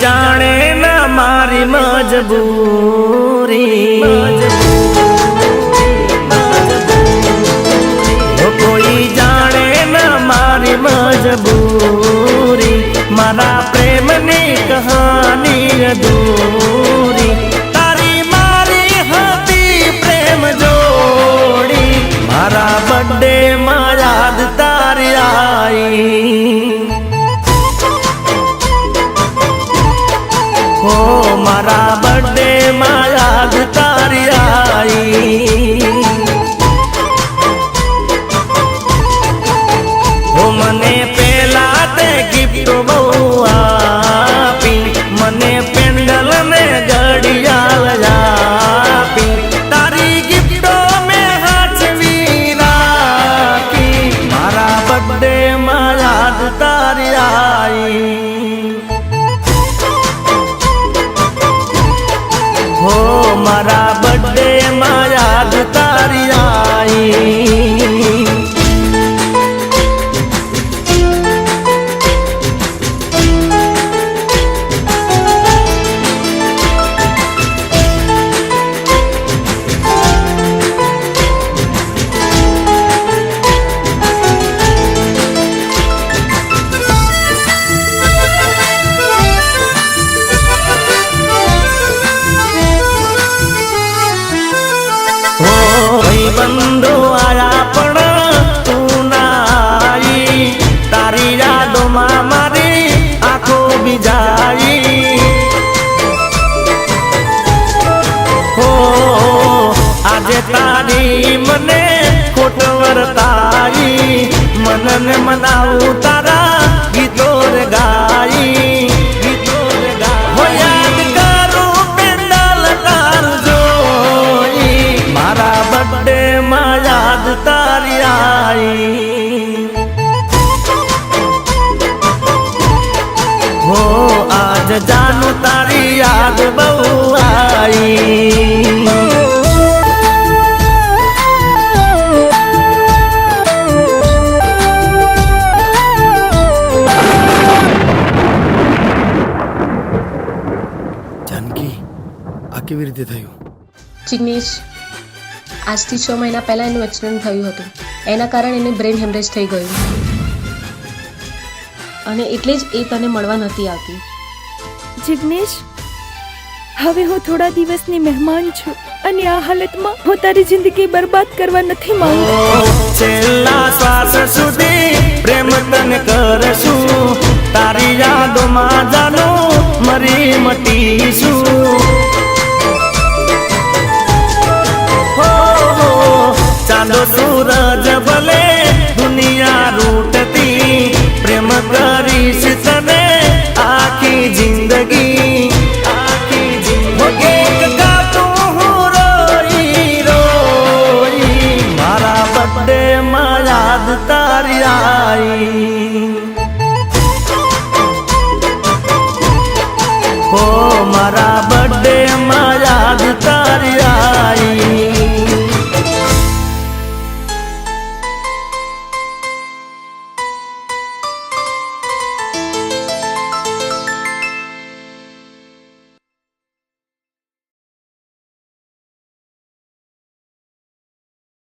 जाने ना मारी मजबूरी, कोई जाने ना मारी मजबूरी, मारा प्रेम नी कहानी अधूरी, तारी मारी हती प्रेम जोड़ी, मारा बर्थडे में याद तारी आई, हो मारा बर्थडे में याद तारी आई। हो मने पेला ते गिफ्ट बहु आपी, मने पेंडल ने घड़ियाल आपी, तारी गिफ्टो में हाचवी राखी, मारा बर्थडे में याद तारी आई, हो मारा बर्थडे में याद तारी आई। बंधु आया पण तू ना आई, तारी यादों में मारी आंखों भी जाई, हो आज तारी मने खोट वर्ताई, मन ने मनाऊ तारा गीतों रे गाई, गीतों रे गाई, हो याद करूं पेंडल तार जोई, मारा बर्थडे में याद तारी आई, हो आज जानू तारी याद बहु आई। जानकी आ केवी रीते थयुं? जिग्नेश, આજથી 6 મહિના પહેલા એનું એક્સિડન્ટ થયું હતું, એના કારણે એને બ્રેન હેમરેજ થઈ ગયું અને એટલે જ એ તને મળવા નથી આવતી। જિગ્નેશ, હવે હું થોડા દિવસની મહેમાન છું અને આ હાલતમાં હું તારી જિંદગી બરબાદ કરવા નથી માંગતી। છેલ્લા શ્વાસ સુધી પ્રેમ તને કરશું, તારી યાદોમાં જાનો મરી મટીશું, चांदो सूरज भले दुनिया रूटती, प्रेम करीश तने आखी जिंदगी, आखी जिंदगी गातूं हूँ रोई रोई, मारा बर्थडे में याद तारी आई, हो मारा